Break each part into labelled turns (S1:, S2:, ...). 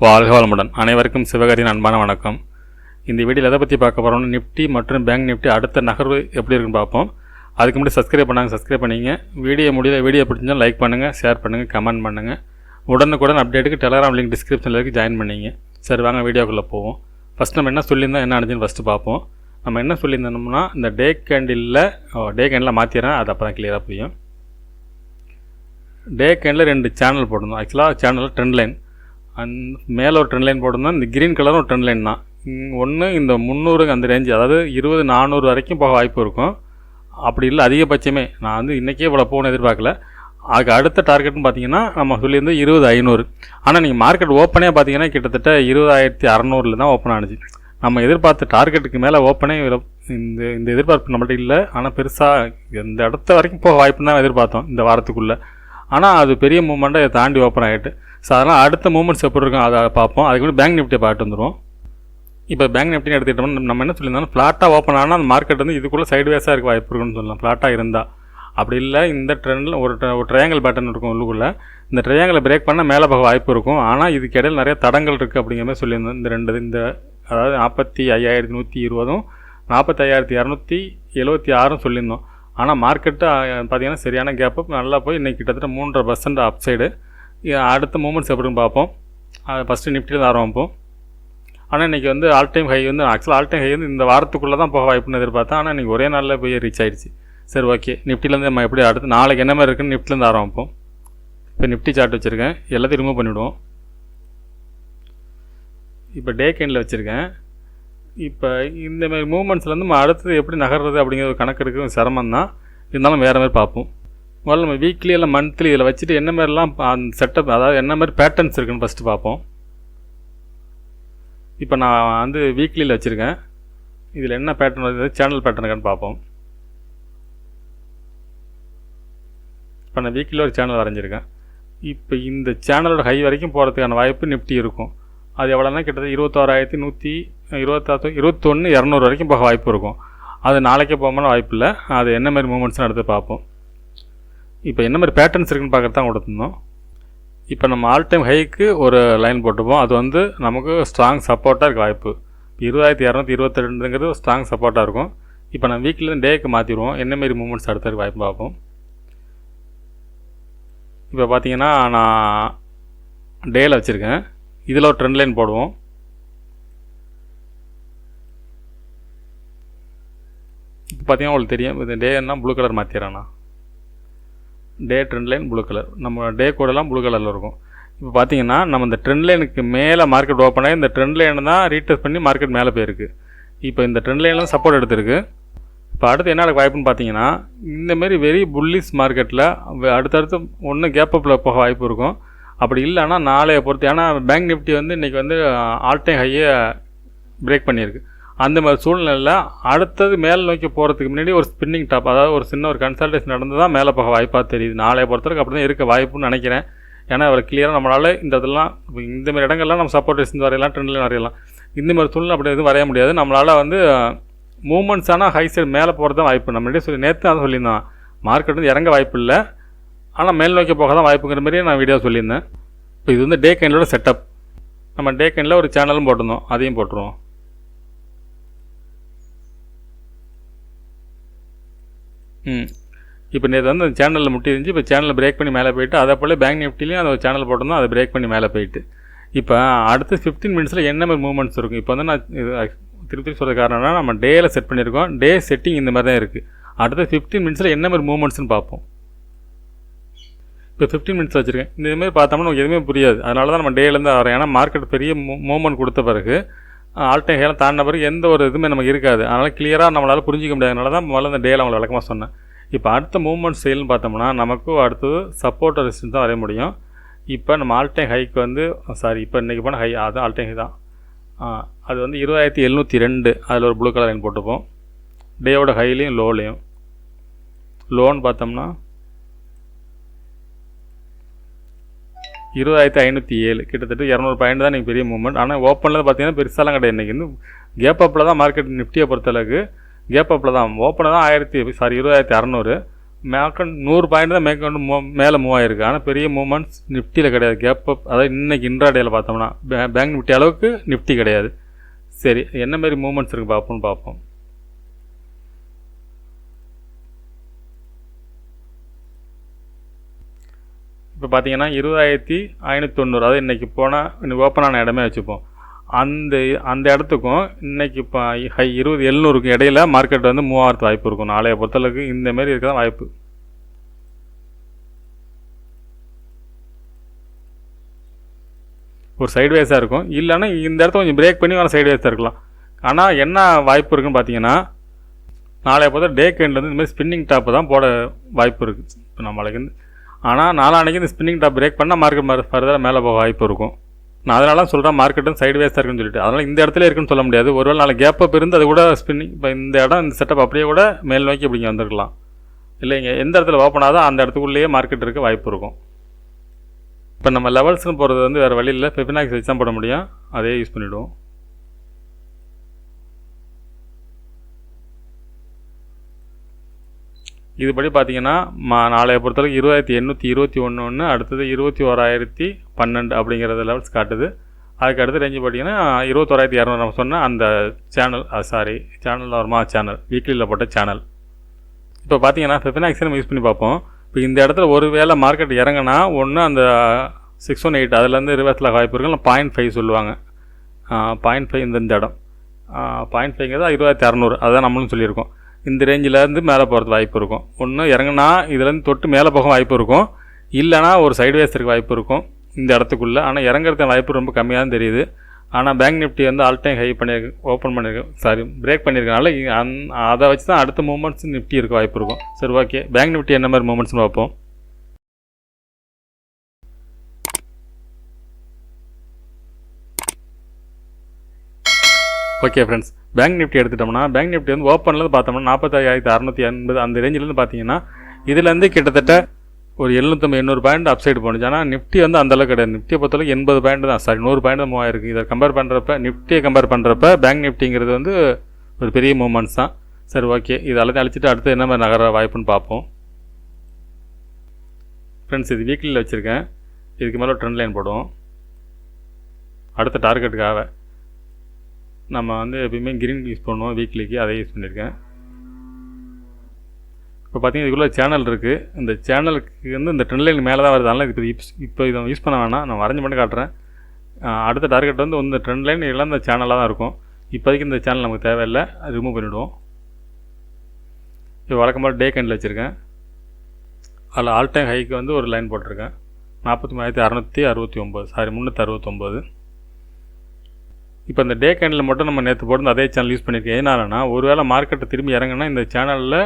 S1: வாழ்க வளமுடன். அனைவருக்கும் சிவகாரியின் அன்பான வணக்கம். இந்த வீடியோவில் எதை பற்றி பார்க்க போகிறோம்னா, நிஃப்டி மற்றும் பேங்க் நிஃப்டி அடுத்த நகர்வு எப்படி இருக்குன்னு பார்ப்போம். அதுக்கு முன்னாடி சப்ஸ்கிரைப் பண்ணிங்க. வீடியோ பிடிச்சிருந்தால் லைக் பண்ணுங்கள், ஷேர் பண்ணுங்கள், கமெண்ட் பண்ணுங்கள். உடனுக்குடன் அப்டேட்டுக்கு டெலகிராம் லிங்க் டிஸ்கிரிப்ஷனில் இருக்குது, ஜாயின் பண்ணிங்க. சரி, வாங்க வீடியோக்குள்ளே போவோம். ஃபஸ்ட் நம்ம என்ன சொல்லியிருந்தோம், என்ன அனுச்சுன்னு ஃபஸ்ட்டு பார்ப்போம். நம்ம என்ன சொல்லியிருந்தோம்னா, இந்த டே கேண்டில் மாற்றிடுறேன், அது அப்போ தான் கிளியராக புரியும். டே கேண்டில் 2 சேனல் போட்டிருந்தோம். ஆக்சுவலாக சேனலில் ட்ரெண்ட் லைன் மேலே ஒரு ட்ரெண்ட் லைன் போட்டிருந்தோம். இந்த க்ரீன் கலரும் ஒரு ட்ரெண்ட் லைன் தான். ஒன்று இந்த 300 அந்த ரேஞ்சு, அதாவது 20-400 வரைக்கும் போக வாய்ப்பு இருக்கும். அப்படி இல்லை அதிகபட்சமே நான் இன்றைக்கே இவ்வளோ போகணும்னு எதிர்பார்க்கல. அதுக்கு அடுத்த டார்கெட்னு பார்த்தீங்கன்னா நம்ம சொல்லியிருந்தோம் 20,500. ஆனால் நீங்கள் மார்க்கெட் ஓப்பனே பார்த்தீங்கன்னா கிட்டத்தட்ட 20,600 தான் ஓப்பன் ஆனிச்சு. நம்ம எதிர்பார்த்த டார்கெட்டுக்கு மேலே ஓப்பனே இந்த எதிர்பார்ப்பு நம்மள்ட்ட இல்லை. ஆனால் பெருசாக இந்த இடத்த வரைக்கும் போக வாய்ப்புன்னு தான் எதிர்பார்த்தோம் இந்த வாரத்துக்குள்ளே. ஆனால் அது பெரிய மூவ்மெண்ட்டை தாண்டி ஓப்பன் ஆகிட்டு. ஸோ அதனால் அடுத்த மூவ்மெண்ட்ஸ் எப்படி இருக்கும் அதை பார்ப்போம். அதுக்கு முன்னாடி பேங்க் நிஃப்டியை பார்த்து வந்துடுவோம். இப்போ பேங்க் நிஃப்டின்னு எடுத்துக்கிட்டோம்னா நம்ம என்ன சொல்லியிருந்தோம், ஃப்ளாட்டாக ஓப்பன் ஆனால் அந்த மார்க்கெட் இதுக்குள்ளே சைடுவேஸாக இருக்க வாய்ப்பு இருக்குன்னு சொல்லலாம். ஃப்ளாட்டாக இருந்தால் அப்படி இல்லை, இந்த ட்ரெண்டில் ஒரு ட்ரையாங்கிள் பேட்டர்ன் இருக்கும் உள்ளுக்குள்ளே. இந்த ட்ரையாங்கிளை பிரேக் பண்ணால் மேலே போக வாய்ப்பு இருக்கும். ஆனால் இதுக்கு இடையில் நிறைய தடங்கள் இருக்குது அப்படிங்கிற மாதிரி சொல்லியிருந்தோம். இந்த அதாவது 45,120 45,276 சொல்லியிருந்தோம். ஆனால் மார்க்கெட்டு பார்த்திங்கன்னா சரியான கேப்பு நல்லா போய் இன்றைக்கி கிட்டத்தட்ட 3.5% அப் சைடு. அடுத்த மூமெண்ட்ஸ் எப்படின்னு பார்ப்போம். ஃபஸ்ட்டு நிஃப்டியில் தான் ஆரம்பிப்போம். ஆனால் இன்றைக்கி ஆல் டைம் ஹை ஆக்சுவலாக ஆல் டைம் ஹை இந்த வாரத்துக்குள்ளே தான் போக வாய்ப்புன்னு எதிர்பார்த்தேன். ஆனால் இன்றைக்கி ஒரே நாளில் போய் ரீச் ஆகிடுச்சு. சரி, ஓகே. நிஃப்டிலேருந்து நம்ம எப்படி அடுத்து நாளைக்கு என்ன மாதிரி இருக்குன்னு நிஃப்டிலேருந்து ஆரம்பிப்போம். இப்போ நிஃப்டி சார்ட் வச்சுருக்கேன், எல்லாத்தையும் ரிமூவ் பண்ணிவிடுவோம். இப்போ டே கேண்டில் வச்சுருக்கேன். இப்போ இந்தமாரி மூமெண்ட்ஸ்லேருந்து நம்ம அடுத்தது எப்படி நகர்றது அப்படிங்கிற ஒரு கணக்கு இருக்குது, சிரமம் தான். இருந்தாலும் வேறு மாதிரி பார்ப்போம். முதல்ல நம்ம வீக்லி இல்லை மந்த்லி இதில் வச்சுட்டு என்ன மாதிரிலாம் அந்த செட்டப், அதாவது என்ன மாதிரி பேட்டர்ன்ஸ் இருக்குன்னு ஃபஸ்ட்டு பார்ப்போம். இப்போ நான் வீக்லியில் வச்சுருக்கேன். இதில் என்ன பேட்டர்ன் வருது, சேனல் பேட்டர்ன் இருக்கான்னு பார்ப்போம். இப்போ நான் வீக்லியில் ஒரு சேனல் வரைஞ்சிருக்கேன். இப்போ இந்த சேனலோட ஹை வரைக்கும் போகிறதுக்கான வாய்ப்பு நிஃப்டி இருக்கும். அது எவ்வளோனா கிட்டத்தட்ட 21,200 வரைக்கும் போக வாய்ப்பு இருக்கும். அது நாளைக்கே போகமான வாய்ப்பு இல்லை. அது என்ன மாதிரி மூமெண்ட்ஸ்னு எடுத்து பார்ப்போம். இப்போ என்ன மாதிரி பேட்டர்ன்ஸ் இருக்குன்னு பார்க்குறது தான் கொடுத்துருந்தோம். இப்போ நம்ம ஆல் டைம் ஹைக்கு ஒரு லைன் போட்டுப்போம். அது நமக்கு ஸ்ட்ராங் சப்போர்ட்டாக இருக்க வாய்ப்பு. 20,222ங்கிறது ஸ்ட்ராங் சப்போர்ட்டாக இருக்கும். இப்போ நம்ம வீக்லேருந்து டேக்கு மாற்றிடுவோம். என்ன மாதிரி மூமெண்ட்ஸ் அடுத்த வாய்ப்பு பார்ப்போம். இப்போ பார்த்தீங்கன்னா நான் டேயில் வச்சுருக்கேன். இதில் ஒரு ட்ரெண்ட் லைன் போடுவோம். இப்போ பார்த்தீங்கன்னா உங்களுக்கு தெரியும், இந்த டேன்னா ப்ளூ கலர் மாற்றிடுறேண்ணா. டே ட்ரெண்ட் லைன் ப்ளூ கலர், நம்ம டே கோடெல்லாம் ப்ளூ கலரில் இருக்கும். இப்போ பார்த்தீங்கன்னா நம்ம இந்த ட்ரெண்ட் லைனுக்கு மேலே மார்க்கெட் ஓப்பன் ஆகி இந்த ட்ரெண்ட் லைனை தான் ரீடெஸ்ட் பண்ணி மார்க்கெட் மேலே போயிருக்கு. இப்போ இந்த ட்ரெண்ட் லைன்லாம் சப்போர்ட் எடுத்திருக்கு. இப்போ அடுத்து என்ன வாய்ப்புன்னு பார்த்தீங்கன்னா, இந்தமாரி வெரி புல்லிஷ் மார்க்கெட்டில் அடுத்தடுத்து ஒன்று கேப் அப்பில் போக வாய்ப்பு இருக்கும். அப்படி இல்லைன்னா நாளைய பொறுத்து, ஏன்னா பேங்க் நிஃப்டி இன்றைக்கி ஆல் டைம் ஹையை பிரேக் பண்ணியிருக்கு. அந்த மாதிரி சூழ்நிலையில் அடுத்தது மேலே நோக்கி போகிறதுக்கு முன்னாடி ஒரு ஸ்பின்னிங் டாப், அதாவது ஒரு சின்ன ஒரு கன்சல்டேஷன் நடந்து தான் மேலே போக வாய்ப்பாக தெரியுது. நாளைய பொறுத்தவரைக்கும் அப்படி தான் இருக்க வாய்ப்புன்னு நினைக்கிறேன். ஏன்னா அவர் கிளியராக நம்மளால் இந்த இதெல்லாம் இந்தமாதிரி இடங்கள்லாம் நம்ம சப்போர்டேஷன் வரையலாம், ட்ரெண்ட்லையும் வரையலாம். இந்தமாதிரி சூழ்நிலை அப்படி எதுவும் வரைய முடியாது. நம்மளால் மூமெண்ட்ஸான ஹை சைடு மேலே போகிறது தான் வாய்ப்பு. நம்மளே நேற்று தான் சொல்லியிருந்தோம், மார்க்கெட் இறங்க வாய்ப்பு இல்லை, ஆனால் மேல் நோக்கி போக தான் வாய்ப்புங்கிற மாதிரியே நான் வீடியோ சொல்லியிருந்தேன். இப்போ இது டே கேண்டிலோட செட்டப். நம்ம டே கேண்டில் ஒரு சேனலும் போட்டிருந்தோம், அதையும் போட்டுருவோம். இப்போ நேற்று அந்த சேனலில் முட்டி இருந்துச்சு. இப்போ சேனலில் பிரேக் பண்ணி மேலே போயிட்டு, அதை போல் பேங்க் நிஃப்டிலையும் அந்த சேனல் போட்டிருந்தோம், அதை பிரேக் பண்ணி மேலே போயிட்டு. இப்போ அடுத்து 15 மினிட்ஸில் என்ன மாதிரி மூவ்மெண்ட்ஸ் இருக்கும். இப்போ நான் திருப்பி சொல்கிற காரணம்னா, நம்ம டேயில் செட் பண்ணியிருக்கோம். டே செட்டிங் இந்த மாதிரி தான் இருக்குது. அடுத்து 15 மினிட்ஸில் என்ன மாதிரி மூவ்மெண்ட்ஸ்னு பார்ப்போம். இப்போ 15 மினிட்ஸ் வச்சுருக்கேன். இதுமாதிரி பார்த்தோம்னா நமக்கு எதுவுமே புரியாது. அதனால தான் நம்ம டேலேருந்து வரோம். ஏன்னா மார்க்கெட் பெரிய மூவ்மெண்ட் கொடுத்த பிறகு ஆல் டைம் ஹைலாம் தாண்டின பிறகு எந்த ஒரு இதுவுமே நமக்கு இருக்காது. அதனால் கிளியராக நம்மளால் புரிஞ்சிக்க முடியாதனால தான் முதல்ல இந்த டேயில் அவங்களை விளக்கமாக சொன்னேன். இப்போ அடுத்த மூவ்மெண்ட் செயல்னு பார்த்தோம்னா, நமக்கு அடுத்தது சப்போர்ட் ரெசிஸ்டன்ஸ் தான் வரைய முடியும். இப்போ நம்ம ஆல் டைம் ஹைக்கு இப்போ இன்றைக்கி போன ஹை, அது ஆல் டைம் ஹை தான். அது 20,702. அதில் ஒரு ப்ளூ கலர் லைன் போட்டுப்போம். டேயோட ஹைலையும் லோலையும். லோன்னு பார்த்தோம்னா 20,507, கிட்டத்தட்ட 200 பாயிண்ட் தான் இன்றைக்கி பெரிய மூவ்மெண்ட். ஆனால் ஓப்பனில் பார்த்தீங்கன்னா பெருசாலாம் கிடையாது. இன்றைக்கி கேப் அப்பில் தான் மார்க்கெட் நிஃப்டியை பொறுத்தளவுக்கு கேப் அப்பில் தான். ஓப்பனில் தான் 20,600, மேற்கொண்டு 100 பாயிண்ட் தான் மேற்கொண்டு மேலே மூவ் ஆகிருக்கு. ஆனால் பெரிய மூவ்மெண்ட்ஸ் நிஃப்டியில் கிடையாது. கேப் அப் அதாவது இன்றைக்கி இன்ட்ராடேயில் பார்த்தோம்னா பேங்க் நிஃப்டி அளவுக்கு நிஃப்டி கிடையாது. சரி, என்ன மாதிரி மூவ்மெண்ட்ஸ் இருக்குது பார்ப்போம். இப்போ பார்த்தீங்கன்னா 20,590, அதாவது இன்றைக்கி போனால் இன்னைக்கு ஓப்பனான இடமே வச்சுப்போம். அந்த இடத்துக்கும் இன்றைக்கி இப்போ ஹை 20,700க்கு இடையில மார்க்கெட் வந்து மூவ் ஆகிறது வாய்ப்பு இருக்கும். நாளைய பொறுத்தளவுக்கு இந்தமாரி இருக்க தான் வாய்ப்பு. ஒரு சைட்வேஸாக இருக்கும், இல்லைன்னா இந்த இடத்த கொஞ்சம் பிரேக் பண்ணி வர சைட்வேஸாக இருக்கலாம். ஆனால் என்ன வாய்ப்பு இருக்குதுன்னு பார்த்தீங்கன்னா நாளைய பொறுத்த டே கேண்ட்லேருந்து இந்தமாதிரி ஸ்பின்னிங் டாப்பு தான் போட வாய்ப்பு இருக்குது இப்போ நம்மளுக்கு. ஆனால் நாளான்னைக்கு இந்த ஸ்பின்னிங் டாப் பிரேக் பண்ணால் மார்க்கெட் ஃபர்தராக மேலே போக வாய்ப்பு இருக்கும். நான் அதனால தான் சொல்கிறேன் மார்க்கெட்டும் சைட்வேஸாக இருக்குன்னு சொல்லிட்டு. அதனால் இந்த இடத்துல இருக்குன்னு சொல்ல முடியாது. ஒருவேளை நாளைக்கு கேப் அப் இருந்து அது கூட ஸ்பின்னிங் இப்போ இந்த இடம் இந்த செட்டப் அப்படியே கூட மேல் நோக்கி இப்படிங்க வந்துருக்கலாம். இல்லைங்க, எந்த இடத்துல ஓப்பன் ஆகுதோ அந்த இடத்துக்குள்ளேயே மார்க்கெட் இருக்க வாய்ப்பு இருக்கும். இப்போ நம்ம லெவல்ஸ்னு போகிறது வந்து வேறு வழி இல்லை, ஃபிபனாக்சி வச்சு தான் போட முடியும். அதே யூஸ் பண்ணிவிடுவோம். இதுபடி பார்த்தீங்கன்னா நாளைய பொறுத்தளவுக்கு 20,821, அடுத்தது 21,112 அப்படிங்கிறது லெவல்ஸ் காட்டுது. அதுக்கு அடுத்து ரேஞ்சு பார்த்தீங்கன்னா 21,200 நம்ம சொன்ன அந்த சேனல் வருமா, சேனல் வீக்லியில் போட்ட சேனல். இப்போ பார்த்தீங்கன்னா ஃபிபனாக்சி நம்ம யூஸ் பண்ணி பார்ப்போம். இப்போ இந்த இடத்துல ஒரு வேளை மார்க்கெட் இறங்கினா ஒன்று அந்த 618 அதுலேருந்து ரிவர்ஸில் வாய்ப்பு இருக்குன்னு 0.5 சொல்லுவாங்க. 0.5 இந்த இடம் 0.5ங்கிறது 20,600, அதுதான் நம்மளும் சொல்லியிருக்கோம். இந்த ரேஞ்சிலேருந்து மேலே போகிறது வாய்ப்பு இருக்கும். ஒன்று இறங்குனா இதுலேருந்து தொட்டு மேலே போக வாய்ப்பு இருக்கும், இல்லைனா ஒரு சைட்வேஸ் இருக்க வாய்ப்பு இருக்கும் இந்த இடத்துக்குள்ளே. ஆனால் இறங்குறது வாய்ப்பு ரொம்ப கம்மியாக தான் தெரியுது. ஆனால் பேங்க் நிஃப்டி வந்து ஆல் டைம் ஹை ஓப்பன் பண்ணியிருக்கு, பிரேக் பண்ணியிருக்கனால அதை வச்சு தான் அடுத்த மூமெண்ட்ஸ் நிஃப்டி இருக்க வாய்ப்பு இருக்கும். சரி, ஓகே, பேங்க் நிஃப்டி என்ன மாதிரி மூமெண்ட்ஸ்னு பார்ப்போம். ஓகே ஃப்ரெண்ட்ஸ், பேங்க் நிஃப்டி எடுத்துட்டோம்னா பேங்க் நிஃப்டி வந்து ஓப்பன்லேருந்து பார்த்தோம்னா 45,680 அந்த ரேஞ்சிலேருந்து பார்த்தீங்கன்னா இதுலேருந்து கிட்டத்தட்ட ஒரு 750-800 பாயிண்ட் அப்சைடு போணுச்சு. ஆனால் நிஃப்டி வந்து அந்தளவுக்கு கிடையாது. நிஃப்டியை பொறுத்தளவுக்கு 80 பாயிண்ட் தான், 100 பாயிண்ட் தான் மூவ் ஆயிருக்கு. இதை கம்பேர் பண்ணுறப்ப நிஃப்டியை கம்பேர் பண்ணுறப்ப பேங்க் நிஃப்டிங்கிறது வந்து ஒரு பெரிய மூவ்மெண்ட்ஸ் தான். சரி, ஓகே, இது எல்லாத்தையும் அழிச்சிட்டு அடுத்து என்ன மாதிரி நகர வாய்ப்புன்னு பார்ப்போம். ஃப்ரெண்ட்ஸ், இது வீக்லியில் வச்சுருக்கேன். இதுக்கு மேலே ட்ரெண்ட் லைன் போடுவோம். அடுத்த டார்கெட்டுக்காக நம்ம வந்து எப்பயுமே கிரீன் யூஸ் பண்ணுவோம் வீக்லிக்கு, அதை யூஸ் பண்ணியிருக்கேன். இப்போ பார்த்தீங்கன்னா இதுக்குள்ளே சேனல் இருக்குது. இந்த சேனலுக்கு வந்து இந்த ட்ரெண்ட் லைன் மேலே தான் வருது. அதனால் இப்போ இதை யூஸ் பண்ண வேணாம், நான் வரைஞ்சி மட்டும் காட்டுறேன். அடுத்த டார்கெட் வந்து இந்த ட்ரெண்ட் லைன் எல்லாம் இந்த சேனலாக தான் இருக்கும். இப்போதைக்கு இந்த சேனல் நமக்கு தேவையில்லை, அது ரிமூவ் பண்ணிவிடுவோம். இப்போ வழக்கம் போல் டே கேண்டில் வச்சுருக்கேன். அதில் ஆல் டைம் ஹைக்கு வந்து ஒரு லைன் போட்டிருக்கேன், 43,669 369. இப்போ இந்த டே கேண்டில் மட்டும் நம்ம நேற்று போட்டு அதே சேனல் யூஸ் பண்ணியிருக்கேன். ஏன்னாலனா ஒருவேளை மார்க்கெட்டை திரும்பி இறங்கினா இந்த சேனலில்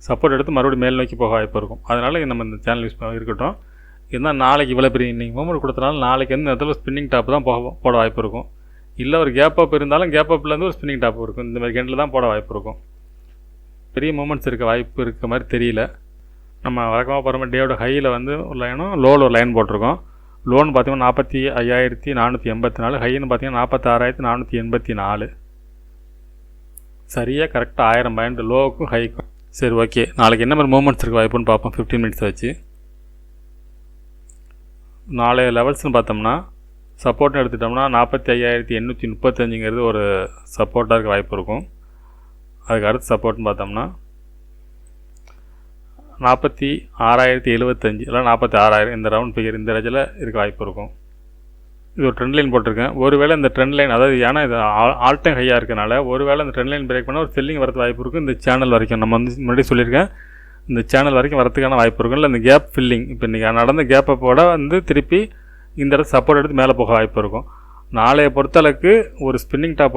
S1: சப்போர்ட் எடுத்து மறுபடியும் மேல் நோக்கி போக வாய்ப்பு இருக்கும். அதனால் நம்ம இந்த சேனல் யூஸ் இருக்கட்டும். இருந்தால் நாளைக்கு இவ்வளோ பெரிய இன்றைக்கி மூமெண்ட் கொடுத்தனால நாளைக்கு வந்து இடத்துல ஸ்பின்னிங் டாப் தான் போட வாய்ப்பு இருக்கும். இல்லை ஒரு கேப் அப் இருந்தாலும் கேப் அப்லேருந்து ஒரு ஸ்பின்னிங் டாப் இருக்கும். இந்த மாதிரி கேண்டில் தான் போட வாய்ப்பு இருக்கும். பெரிய மூமெண்ட்ஸ் இருக்க வாய்ப்பு இருக்க மாதிரி தெரியல. நம்ம வழக்கமாக போகிற டேயோட ஹையில் வந்து ஒரு லைனும் லோவில் ஒரு லைன் போட்டிருக்கோம். லோன் பார்த்தீங்கன்னா 45,484, ஹைன்னு பார்த்தீங்கன்னா 46,484. சரியாக கரெக்டாக 1000 பாயிண்ட் லோவுக்கும் ஹைக்கும். சரி, ஓகே, நாளைக்கு என்ன மாதிரி மூமெண்ட்ஸ் இருக்க வாய்ப்புன்னு பார்ப்போம் 15 மினிட்ஸ் வச்சு. நாளைய லெவல்ஸ்னு பார்த்தோம்னா சப்போர்ட்னு எடுத்துட்டோம்னா 45,835ங்கிறது ஒரு சப்போர்ட்டாக இருக்க வாய்ப்பு இருக்கும். அதுக்கு அடுத்து சப்போர்ட்னு பார்த்தோம்னா 46,075 இல்லை 46,000 இந்த ரவுண்ட் ஃபிகர் இந்த ரேஞ்சில் இருக்க வாய்ப்பு இருக்கும். இது ஒரு ட்ரெண்ட் லைன் போட்டிருக்கேன். ஒருவேளை இந்த ட்ரெண்ட் லைன், அதாவது ஏன்னா இது ஆல் டைம் ஹையாக இருக்கனால ஒருவேளை இந்த ட்ரெண்ட் லைன் பிரேக் பண்ணால் ஒரு செல்லிங் வரது வாய்ப்பு இருக்கும். இந்த சேனல் வரைக்கும் நம்ம வந்து முன்னாடி சொல்லியிருக்கேன், இந்த சேனல் வரைக்கும் வரதுக்கான வாய்ப்பு இருக்கும். இல்லை இந்த கேப் ஃபில்லிங், இப்போ இன்றைக்கி நடந்த கேப் அப்போட வந்து திருப்பி இந்த இடத்துல சப்போர்ட் எடுத்து மேலே போக வாய்ப்பு இருக்கும். நாளைய பொறுத்தளவுக்கு ஒரு ஸ்பின்னிங் டாப்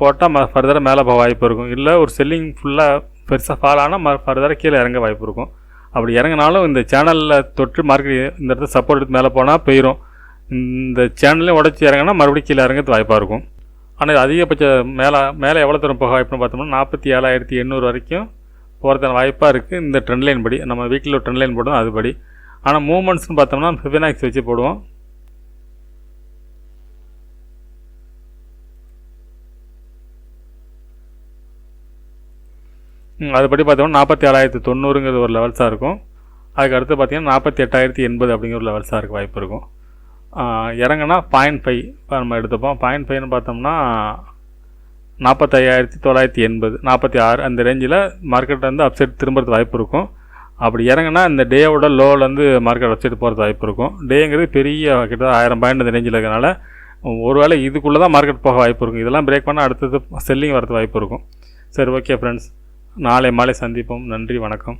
S1: போட்டால் ஃபர்தராக மேலே போக வாய்ப்பு இருக்கும். இல்லை ஒரு செல்லிங் ஃபுல்லாக பெருசாக ஃபால் ஆனால் ஃபர்தராக கீழே இறங்க வாய்ப்பு இருக்கும். அப்படி இறங்கினாலும் இந்த சேனலில் தொற்று மார்க்கெட் இந்த இடத்துல சப்போர்ட் எடுத்து மேலே போனால் போயிடும். இந்த சேனல்லையும் உடச்சி இறங்கினா மறுபடியும் கீழே இறங்கிறது வாய்ப்பாக இருக்கும். ஆனால் அதிகபட்ச மேலே எவ்வளோ தூரம் போக வாய்ப்புன்னு பார்த்தோம்னா 47,800 வரைக்கும் போகிறதுக்கான வாய்ப்பாக இருக்குது. இந்த ட்ரெண்ட் லைன் படி நம்ம வீக்கில் ட்ரெண்ட் லைன் போடுவோம் அதுபடி. ஆனால் மூவ்மெண்ட்ஸ்னு பார்த்தோம்னா ஃபிபனாக்சி வச்சு போடுவோம். அதுபடி பார்த்தோம்னா 47,900ங்கிறது ஒரு லெவல்ஸாக இருக்கும். அதுக்கு அடுத்து பார்த்தீங்கன்னா 48,080 அப்படிங்கிற ஒரு லெவல்ஸாக இருக்க வாய்ப்பு இருக்கும். இறங்குனா 0.5 நம்ம எடுத்துப்போம். 0.5ன்னு பார்த்தோம்னா 45,980 46 அந்த ரேஞ்சில் மார்க்கெட் வந்து அப்சைட் திரும்புறது வாய்ப்பு இருக்கும். அப்படி இறங்குனா இந்த டேவோட லோவிலேருந்து மார்க்கெட் அப்சைட் போகிறது வாய்ப்பு இருக்கும். டேங்கிறது பெரிய கிட்ட 1000 பாயிண்ட் இந்த ரேஞ்சில் இருக்கிறனால ஒருவேளை இதுக்குள்ளே தான் மார்க்கெட் போக வாய்ப்பு இருக்கும். இதெல்லாம் பிரேக் பண்ணால் அடுத்தது செல்லிங் வரது வாய்ப்பு இருக்கும். சரி, ஓகே ஃப்ரெண்ட்ஸ், நாளை மாலை சந்திப்போம். நன்றி, வணக்கம்.